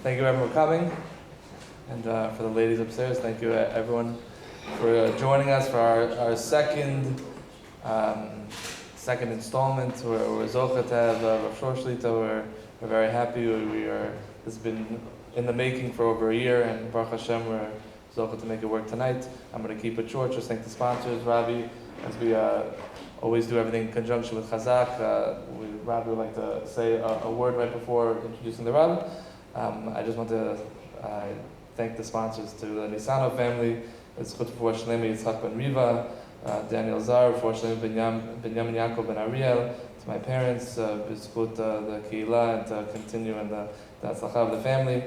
Thank you everyone for coming, and for the ladies upstairs, thank you everyone for joining us for our second installment. We're Zocha to have Rav Schorr Shlita. We're very happy. This has been in the making for over a year, and Baruch Hashem, we're Zocha to make it work tonight. I'm going to keep it short. Just thank the sponsors, Rabbi, as we always do everything in conjunction with Chazaq. Rabbi would like to say a word right before introducing the Rabbi. I just want to thank the sponsors, to the Nisano family, it's Chut for Shlemi Yitzchak ben Riva, Daniel Zar, for Shlemi Benyamin Yaakov ben Ariel, to my parents, Bizchut the Kehila, and to continue in the Hatzlacha of the family.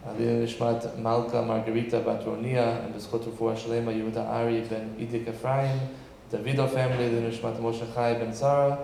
Nishmat Malka Margarita bat Ronia, and Bizchut for Shlema Yehuda Ari ben Idik Ephraim, the Davido family, the Nishmat Moshe Chai ben Sarah,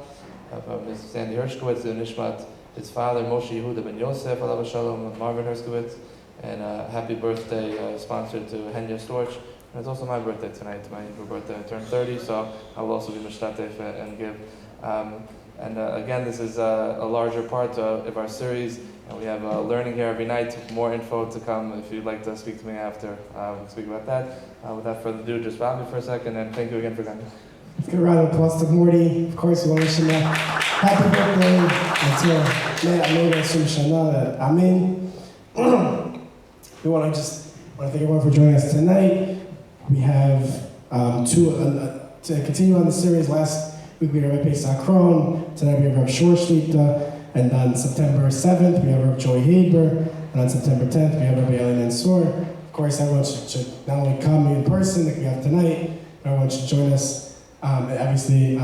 Ms. Sandy Hershkowitz, the Nishmat his father, Moshe Yehuda ben Yosef, Alav Shalom, Marvin Herskowitz, and happy birthday sponsored to Henya Storch. And it's also my birthday tonight. My birthday, I turned 30, so I will also be Mishtatef and give. Again, this is a larger part of our series, and we have learning here every night. More info to come. If you'd like to speak to me after, we can speak about that. Without further ado, just bow me for a second, and thank you again for coming. Let's give a round of applause to Morty. Of course, we want to wish him a happy birthday until Hashem Shana. Amen. We want to thank everyone for joining us tonight. We have to continue on the series. Last week we had Rabbi Pesach Kron. Tonight we have Rav Schorr Shlita. And on September 7th we have Rav Joy Haber. And on September 10th we have Rabbi Eli Mansour. Of course, everyone should not only come in person like we have tonight, but everyone should join us. Obviously,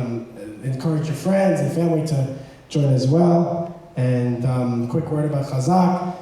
encourage your friends and family to join as well. And quick word about Chazaq,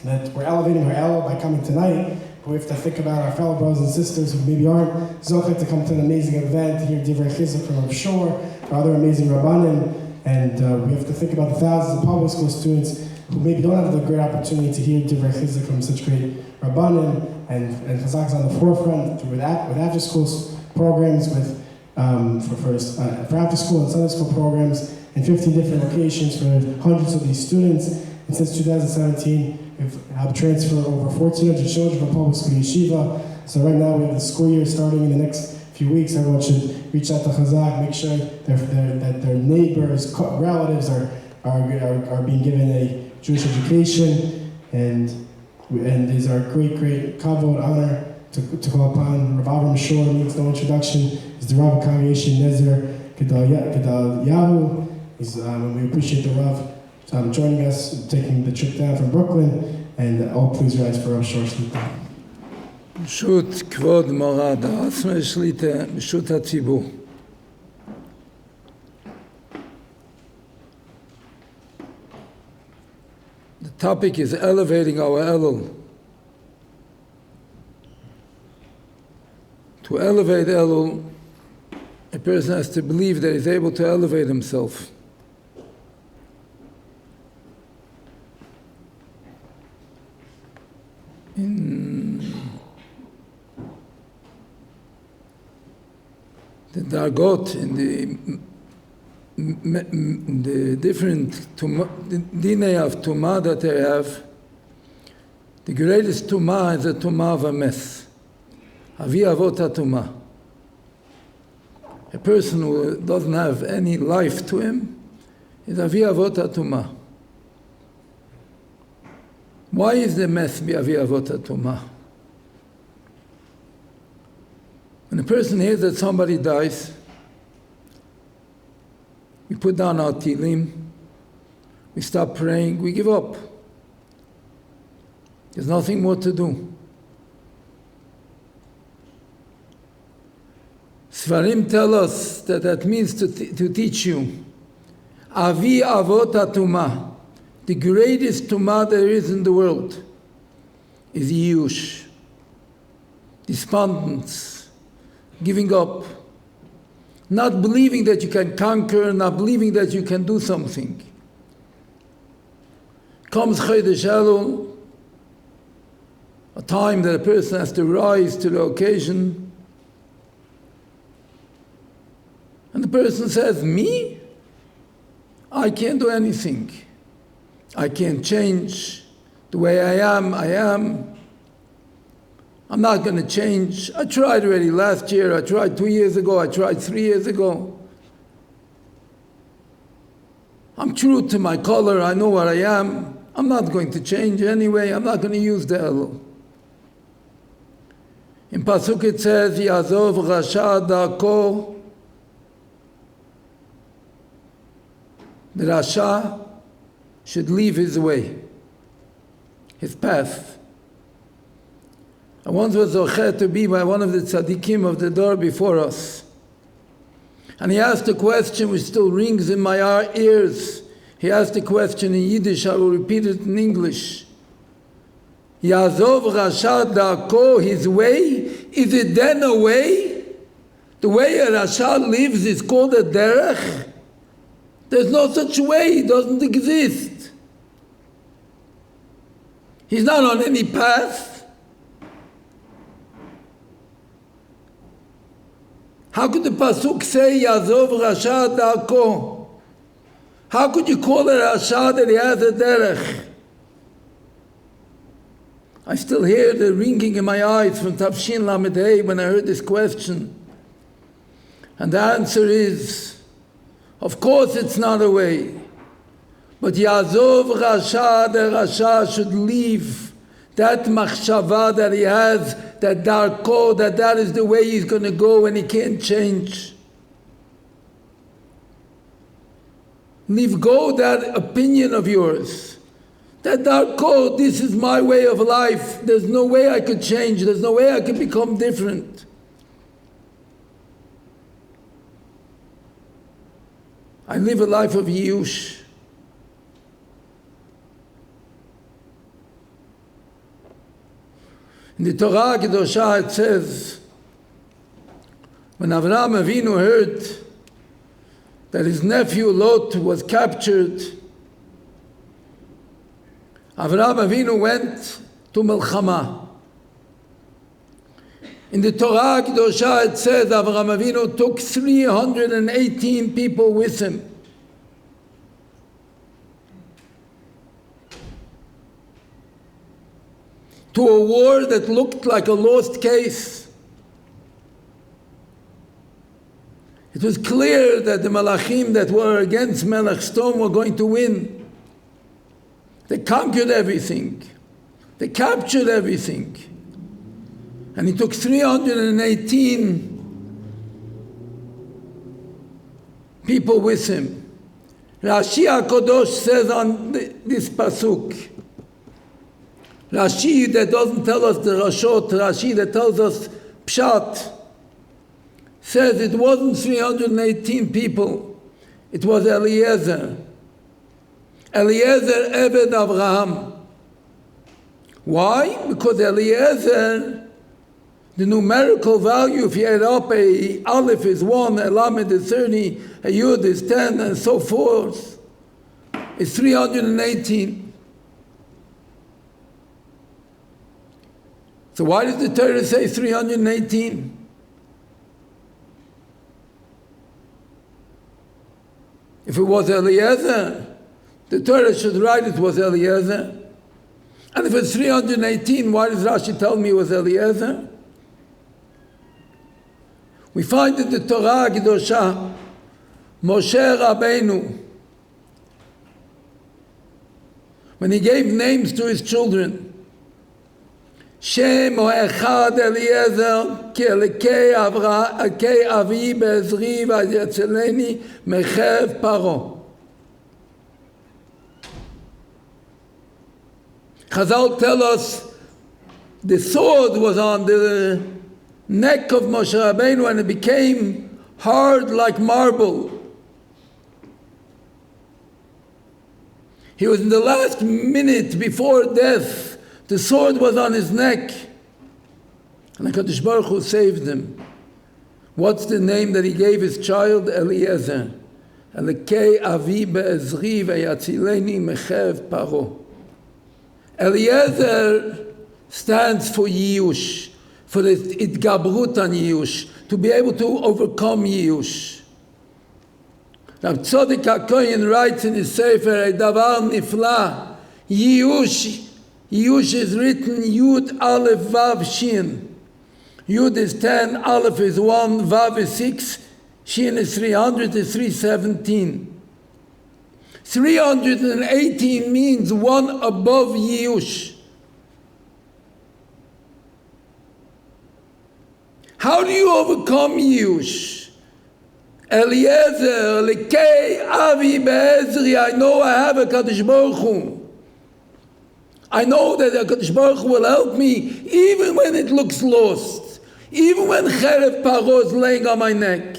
that we're elevating our Elul by coming tonight, but we have to think about our fellow brothers and sisters who maybe aren't Zocha to come to an amazing event, to hear Divrei Chizuk from Rav Schorr, or other amazing Rabbanim, and we have to think about the thousands of public school students who maybe don't have the great opportunity to hear Divrei Chizuk from such great Rabbanim, and Chazaq's on the forefront with after school programs, with for after school and Sunday school programs in 15 different locations for hundreds of these students. And since 2017, we've helped transfer over 1,400 children from public school to yeshiva. So right now we have the school year starting in the next few weeks. Everyone should reach out to Chazaq, make sure that their neighbors, relatives are being given a Jewish education, and it is our great kavod, honor to call upon Rav Avrohom Schorr. Needs no introduction. He's the Rav Congregation Nezer Gedal Yahu. We appreciate the Rav joining us, taking the trip down from Brooklyn, and all please rise for Rav Schorr Shlita. B'shut kvod morad ha'atzmei shlita b'shut ha'tzibur. The topic is elevating our Elul. To elevate Elul, a person has to believe that he's able to elevate himself. In the Dargot, in the different dinei of Tumah that they have, the greatest Tumah is the Tumah of a mess. Avi avot hatumah. A person who doesn't have any life to him is avi avot hatumah. Why is the mess be avi avot hatumah? When a person hears that somebody dies, we put down our tilim, we stop praying, we give up. There's nothing more to do. Svarim tell us that means to teach you. Avi avot hatumah. The greatest tumah there is in the world is yiush, despondence, giving up, not believing that you can conquer, not believing that you can do something. Comes Chodesh Elul, a time that a person has to rise to the occasion, and the person says, me? I can't do anything. I can't change The way I am. I'm not going to change. I tried already last year, I tried 2 years ago, I tried 3 years ago. I'm true to my color, I know what I am. I'm not going to change anyway, I'm not going to use the Elul. In Pasuk it says, Yazov Rasha Darko. The Rasha should leave his way, his path. I once was zocher to be by one of the tzaddikim of the door before us. And he asked a question which still rings in my ears. He asked a question in Yiddish, I will repeat it in English. Yazov Rasha Darko, his way, is it then a way? The way a Rasha lives is called a derech? There's no such way, it doesn't exist. He's not on any path. How could the Pasuk say, Yazov Rasha Darko? How could you call a Rasha that he has a derech? I still hear the ringing in my eyes from Tafshin Lamed Hey when I heard this question. And the answer is, of course it's not a way. But Yazov Rasha, the Rasha should leave that machshava that he has, that darko, that is the way he's going to go and he can't change. Leave go that opinion of yours. That darko, this is my way of life. There's no way I could change. There's no way I could become different. I live a life of yiush. In the Torah Kedosha it says, when Avraham Avinu heard that his nephew Lot was captured, Avraham Avinu went to Melchama. In the Torah Kedosha it says Avraham Avinu took 318 people with him. To a war that looked like a lost case. It was clear that the Malachim that were against Melech Stone were going to win. They conquered everything. They captured everything. And he took 318 people with him. Rashi HaKadosh says on this pasuk, Rashi that doesn't tell us the Rashot, Rashi that tells us Pshat, says it wasn't 318 people, it was Eliezer. Eliezer Eved Avraham. Why? Because Eliezer, the numerical value, if you add up a Aleph is 1, a Lamed is 30, a Yud is 10, and so forth, is 318. So why does the Torah say 318? If it was Eliezer, the Torah should write it was Eliezer. And if it's 318, why does Rashi tell me it was Eliezer? We find in the Torah Kedosha, Moshe Rabbeinu, when he gave names to his children, Shem o echad Eliezer ki elokei avi be'ezri v'yatzileni mechev paro. Chazaq tell us the sword was on the neck of Moshe Rabbeinu and it became hard like marble. He was in the last minute before death. The sword was on his neck. And HaKadosh Baruch Hu saved him. What's the name that he gave his child? Eliezer. Elokei avi be'ezri v'yatzileni mechev paro. Eliezer stands for yiush, for the itgabrut on yiush, to be able to overcome yiush. Rav Tzadok HaKohen writes in his Sefer, a davar nifla, yiush Yush is written Yud Aleph Vav Shin. Yud is 10, Aleph is 1, Vav is 6, Shin is 300, is 317. 318 means one above Yush. How do you overcome Yush? Eliezer, Lekei, Avi, Be'ezri, I know I have a Kadosh Baruch Hu. I know that the Kadosh Baruch Hu will help me even when it looks lost, even when Cherev Paro is laying on my neck.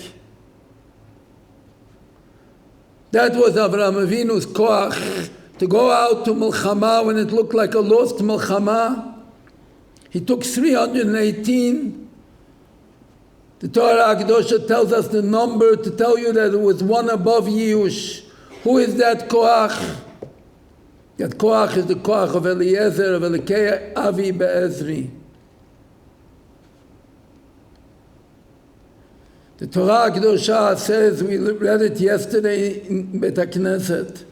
That was Avraham Avinu's koach, to go out to Milchama when it looked like a lost Milchama. He took 318. The Torah Akdosha tells us the number to tell you that it was one above Yush. Who is that koach? That koach is the koach of Eliezer, of Elekei Avi Be'ezri. The Torah Kedosha says, we read it yesterday in Bet HaKnesset,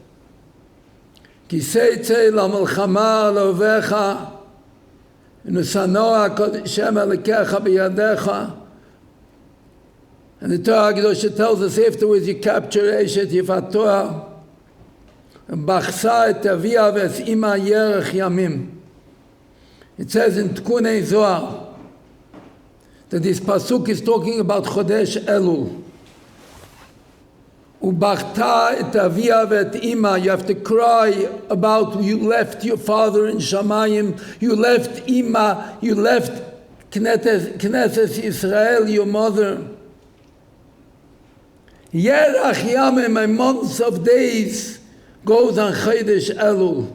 Kisei tzei lamelchama alovecha, v'nusanoa Shem Elekecha b'yadecha. And the Torah Kedosha tells us afterwards you capture Eshet Yifatoa, and bachsa et avia v'es ima yerech yamim. It says in Tkunei Zohar, that this pasuk is talking about Chodesh Elul. Ubachta et avia v'et ima. You have to cry about you left your father in Shamayim, you left ima, you left Knesset Yisrael, your mother. Yerach yamim, my months of days goes on Chodesh Elul.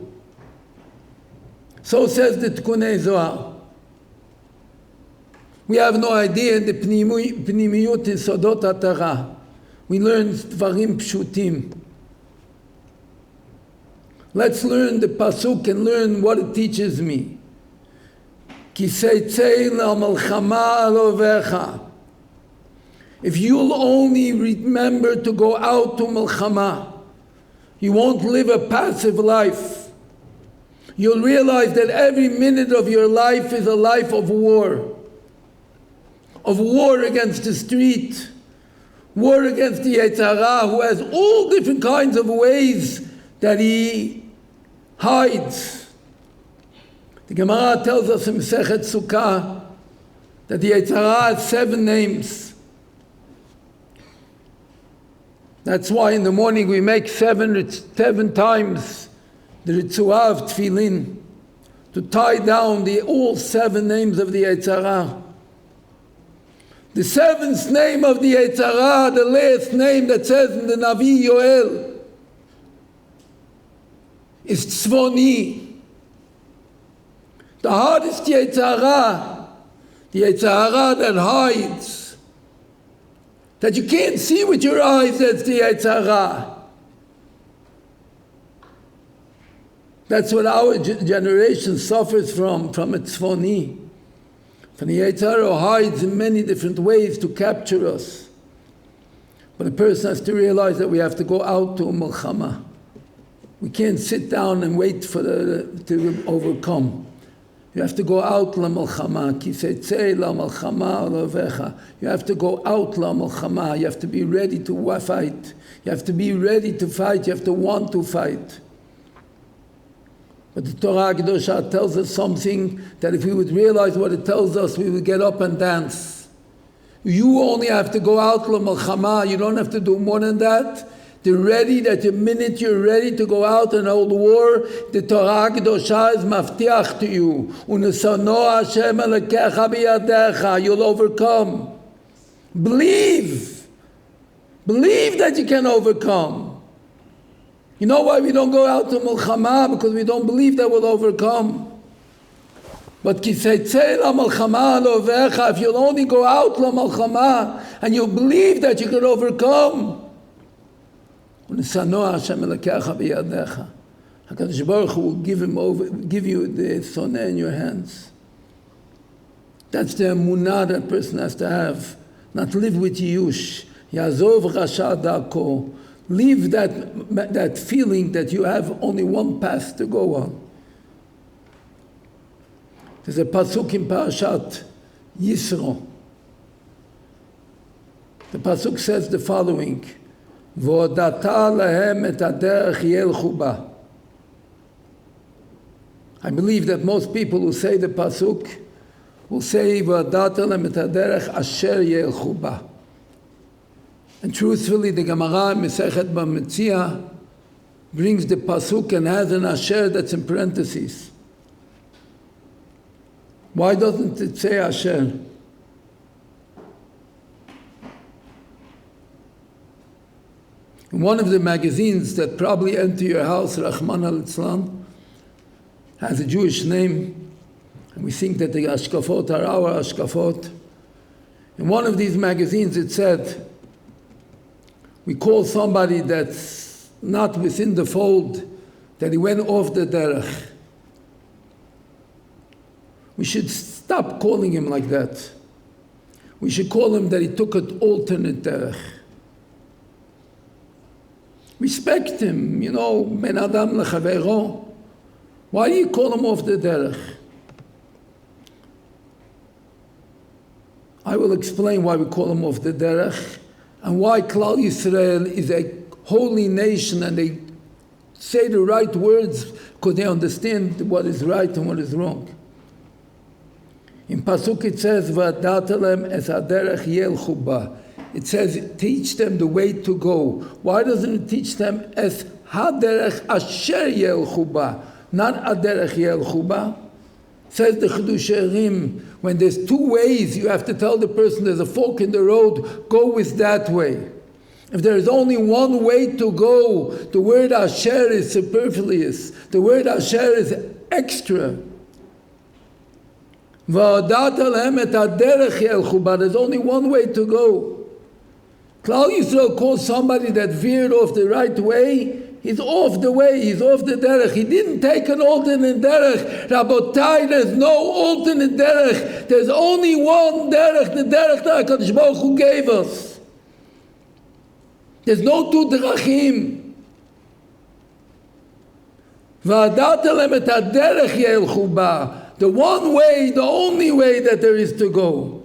So says the Tkunei Zohar. We have no idea in the Pnimiyut in Sodot HaTorah. We learn Dvarim Pshutim. Let's learn the Pasuk and learn what it teaches me. Kiseitzei la'malchama alovecha. If you'll only remember to go out to Malchama, you won't live a passive life. You'll realize that every minute of your life is a life of war. Of war against the street, war against the Yetzer Hara, who has all different kinds of ways that he hides. The Gemara tells us in Masechet Sukkah that the Yetzer Hara has 7 names. That's why in the morning we make 7 times the Ritzuah of Tefillin, to tie down all 7 names of the Yetzer Hara. The 7th name of the Yetzer Hara, the last name that says in the Navi Yoel, is Tzvoni. The hardest Yetzer Hara, the Yetzer Hara that hides, that you can't see with your eyes, that's the Yetzer Hara. That's what our generation suffers from a Tzvoni. And the Yetzer Hara hides in many different ways to capture us. But a person has to realize that we have to go out to Milchama. We can't sit down and wait for to overcome. You have to go out la Milchama. Kiseitzei la Milchama alovecha. You have to go out la Milchama. You have to be ready to fight. You have to be ready to fight. You have to want to fight. But the Torah Kedosha tells us something that if we would realize what it tells us, we would get up and dance. You only have to go out l'malchama. You don't have to do more than that. The minute you're ready to go out and hold war, the Torah Kedosha is maftiach to you. Unesano Hashem elekecha biyadecha. You'll overcome. Believe. Believe that you can overcome. You know why we don't go out to Milchama? Because we don't believe that we'll overcome. But kiseitzei la Milchama alovecha, if you'll only go out la Milchama and you believe that you can overcome, u'nesanoa Hashem elekecha biyadecha. HaKadosh Baruch Hu will give you the soneh in your hands. That's the emunah that person has to have. Not live with Yush. Yazov rasha da'ko. Leave that feeling that you have only one path to go on. There's a pasuk in Parashat Yisro. The pasuk says the following: "V'odata lahem et haderech yelchu ba." I believe that most people who say the pasuk will say v'odata lahem et haderech asher yelchu ba. And truthfully, the Gemara Mesechet B'Metzia brings the pasuk and has an asher that's in parentheses. Why doesn't it say asher? In one of the magazines that probably enter your house, Rahman al-Islam, has a Jewish name, and we think that the Ashkafot are our Ashkafot. In one of these magazines it said, we call somebody that's not within the fold, that he went off the derech. We should stop calling him like that. We should call him that he took an alternate derech. Respect him, ben adam lechavero. Why do you call him off the derech? I will explain why we call him off the derech and why Klal Yisrael is a holy nation and they say the right words because they understand what is right and what is wrong. In Pasuk it says, "V'adata lehem es haderech yelchu ba." It says, teach them the way to go. Why doesn't it teach them as haderech asher yelchu ba, not haderech yelchu ba? Says the Chidush Erim, when there's two ways, you have to tell the person there's a fork in the road, go with that way. If there is only one way to go, the word asher is superfluous. The word asher is extra. V'adata lehem et haderech yelchu ba. There's only one way to go. Klal Yisrael calls somebody that veered off the right way, he's off the way, he's off the derech. He didn't take an alternate derech. Rabotai, there's no alternate derech. There's only one derech, the derech that HaKadosh Baruch Hu gave us. There's no two derechim. V'adat lehem et haderech yelchu ba. The one way, the only way that there is to go.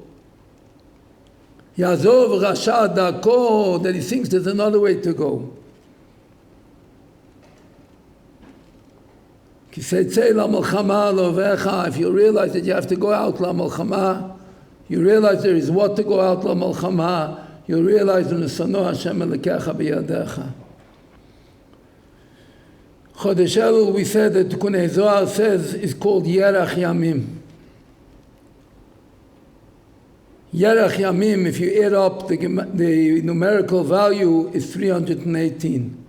Yazov Rasha Dako, that he thinks there's another way to go. If you realize that you have to go out la malchama, you realize there is what to go out la malchama, you realize Unesano Hashem Elekecha biyadecha. Chodesh Elul, we said that Kunei Zohar says is called Yerach Yamim. Yerach Yamim, if you add up the numerical value, is 318.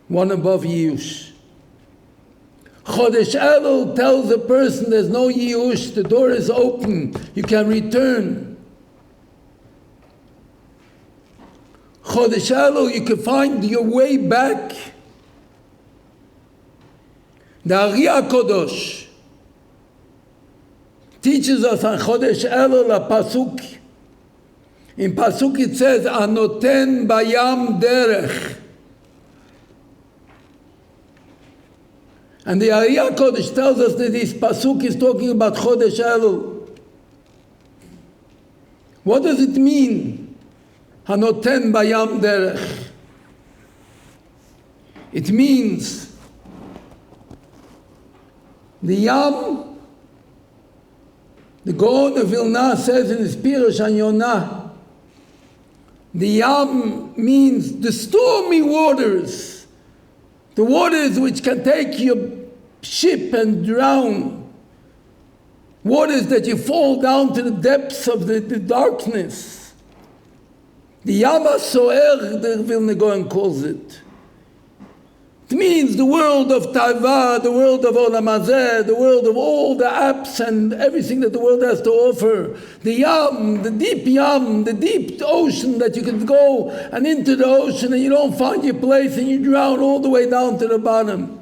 One above Yiyush. Chodesh Elul tells a person there's no Yiyush, the door is open, you can return. Chodesh Elul, you can find your way back. The Ari HaKadosh teaches us on Chodesh Elul a pasuk. In pasuk it says, "Anoten bayam derech." And the Ari HaKadosh tells us that this pasuk is talking about Chodesh Elul. What does it mean? Anoten bayam derech. It means the Yam. The Gaon of Vilna says in his Pirush on Yonah, the Yam means the stormy waters, the waters which can take your ship and drown, waters that you fall down to the depths of the darkness. The Yam HaSo'er, the Vilna Gaon calls it. It means the world of Taiva, the world of Olam Hazeh, the world of all the apps and everything that the world has to offer. The Yam, the deep ocean that you can go and into the ocean and you don't find your place and you drown all the way down to the bottom.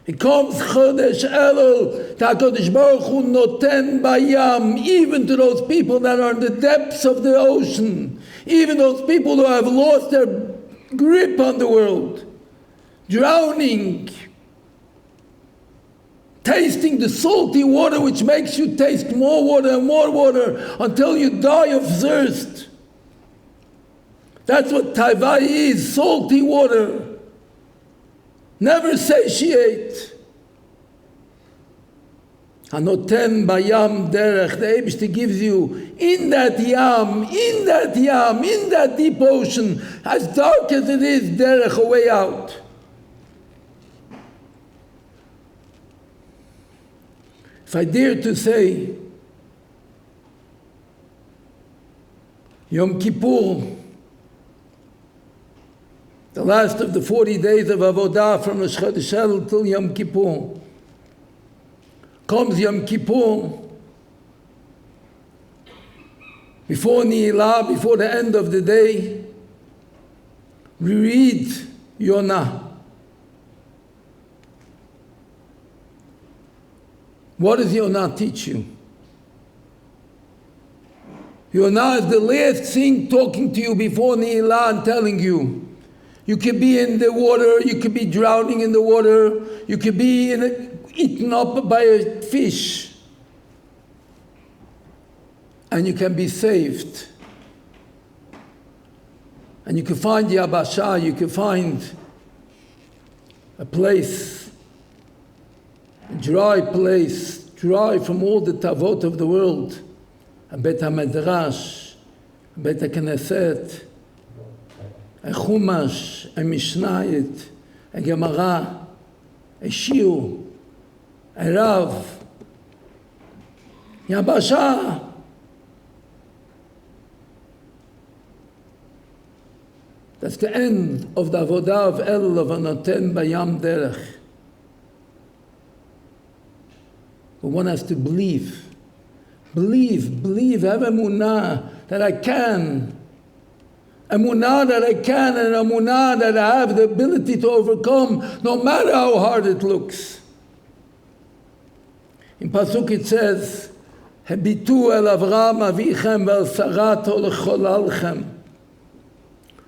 It comes Chodesh Elul, HaKadosh Baruch Hu noten bayam, even to those people that are in the depths of the ocean, even those people who have lost their grip on the world. Drowning. tasting the salty water which makes you taste more water and more water until you die of thirst. That's what taiva is, salty water. Never satiate. Hanoten bayam derech, the Eibishter gives you in that yam, in that deep ocean, as dark as it is, derech, a way out. If I dare to say, Yom Kippur, the last of the 40 days of Avodah from Rosh Chodesh Elul till Yom Kippur, comes Yom Kippur, before Ni'ilah, before the end of the day, we read Yonah. What does Yonah teach you? Yonah is the last thing talking to you before Ni'ilah and telling you, you could be in the water, you could be drowning in the water, you could be eaten up by a fish, and you can be saved. And you can find Yabasha, you can find a place, a dry place, dry from all the tavot of the world, a Bet HaMedrash, a Bet HaKnesset, a Chumash, a Mishnayit, a Gemara, a shiur, a Rav, Yabasha. That's the end of the Avodah of Elul of Anoten Bayam Derech. But one has to believe, have emunah that I can. Emunah that I can, and emunah that I have the ability to overcome, no matter how hard it looks. In Pasuk it says, Habitu el Avram avichem vel Sarat ol cholalchem.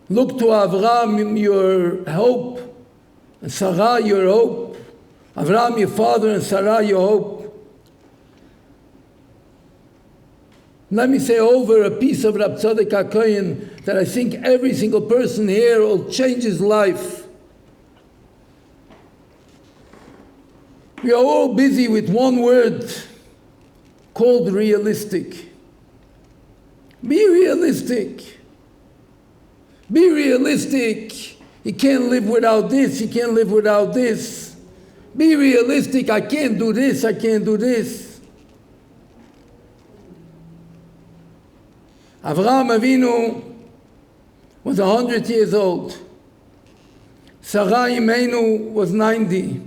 Look to Avram, your hope, and Sarah, your hope. Avram, your father, and Sarah, your hope. Let me say over a piece of Rab Tzadok HaKohen that I think every single person here will change his life. We are all busy with one word called realistic. Be realistic. Be realistic. You can't live without this, you can't live without this. Be realistic. I can't do this, I can't do this. Avraham Avinu was 100 years old. Sarah Emunah was 90.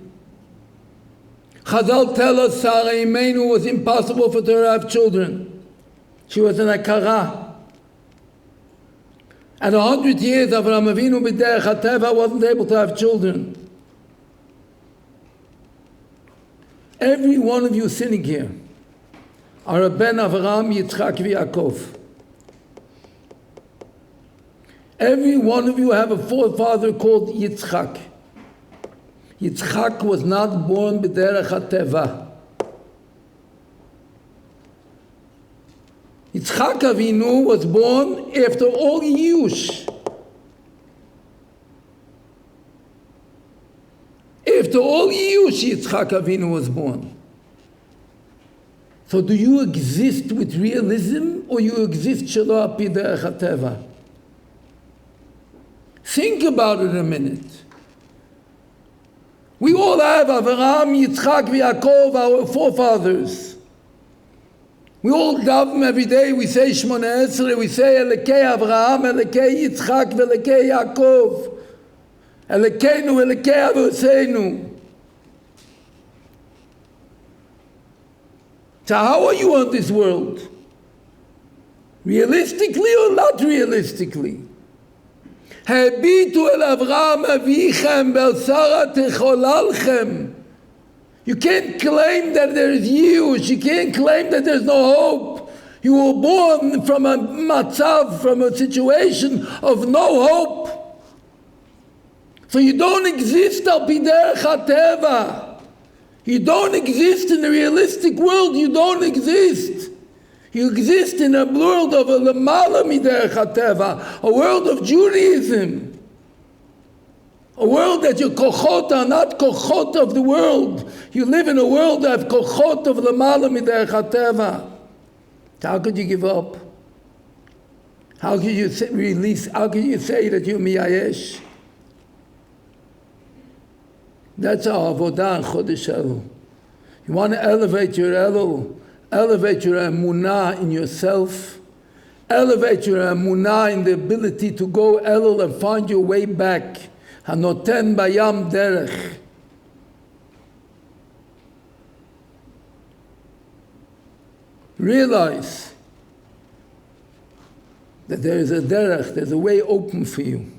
Chazaq tell us Sarah Emunah was impossible for her to have children. She was an akara. At 100 years, Avraham Avinu b'derech hateva wasn't able to have children. Every one of you sitting here are a ben Avraham, Yitzchak, v'Yaakov. Every one of you have a forefather called Yitzchak. Yitzchak was not born b'derech hateva. Yitzchak Avinu was born after all Yush. After all Yush, Yitzchak Avinu was born. So do you exist with realism, or you exist shelo al pi derech hateva? Think about it a minute. We all have Avraham, Yitzchak, Yaakov, our forefathers. We all daven every day. We say Shmoneh Esrei. We say Elekei Avraham, Elekei Yitzchak, Elekei Yaakov, Elekeinu, Elekei Avoseinu. So how are you on this world? Realistically or not realistically? Habitu el Avraham avichem bel Sarah techolalchem. You can't claim that there is yiush. You can't claim that there's no hope. You were born from a matzav, from a situation of no hope. So you don't exist al pi derech hateva. You don't exist in the realistic world. You don't exist. You exist in a world of a lemala miderech hateva, a world of Judaism. A world that your kochot are not kochot of the world. You live in a world that have kochot of lemala miderech hateva. How could you give up? How could you release? How could you say that you're miyayesh? That's our avodah in Chodesh Elul. You want to elevate your Elul, elevate your emunah in yourself, elevate your emunah in the ability to go Elul and find your way back. Hanoten bayam derech. Realize that there is a derech, there's a way open for you.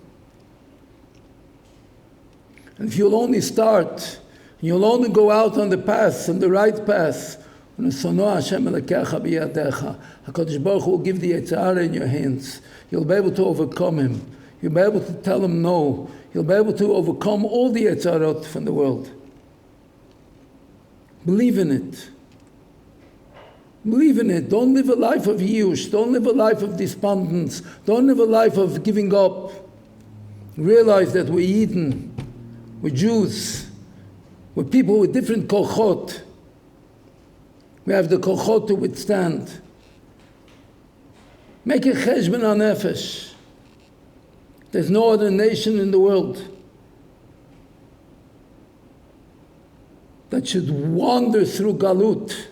And if you'll only start, you'll only go out on the path, on the right path, HaKadosh Baruch Hu will give the Yetzer Hara in your hands. You'll be able to overcome him. You'll be able to tell him no. You'll be able to overcome all the Yetzer Harot from the world. Believe in it. Believe in it. Don't live a life of yush. Don't live a life of despondence. Don't live a life of giving up. Realize that we're Eden. We're Jews. We're people with different kochot. We have the kochot to withstand. Make a cheshbon hanefesh. There's no other nation in the world that should wander through Galut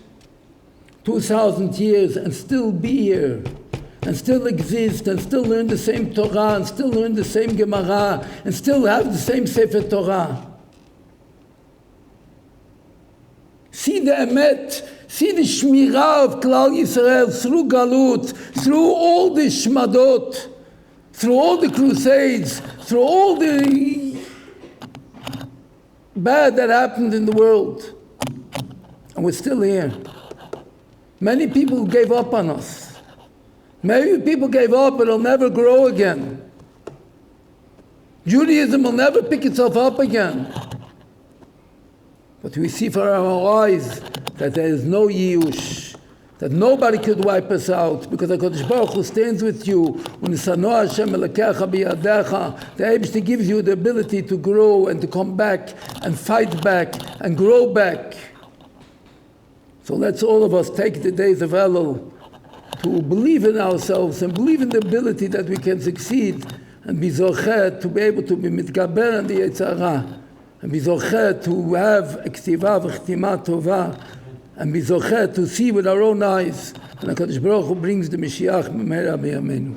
2,000 years and still be here, and still exist, and still learn the same Torah, and still learn the same Gemara, and still have the same Sefer Torah. See the emet, see the shmirah of Klal Yisrael through Galut, through all the shmadot, through all the crusades, through all the bad that happened in the world. And we're still here. Many people gave up on us. Many people gave up, it'll never grow again. Judaism will never pick itself up again. But we see for our eyes that there is no yiush, that nobody could wipe us out, because HaKadosh Baruch Hu stands with you. When the Eibishter gives you the ability to grow and to come back and fight back and grow back. So let's all of us take the days of Elul to believe in ourselves and believe in the ability that we can succeed and be zochet, to be able to be mitgaber and the Yetzer Hara, and be zochet to have ektiva v'chtima tova, and be zochet to see with our own eyes. And HaKadosh Baruch Hu brings the Mashiach b'meira b'yameinu.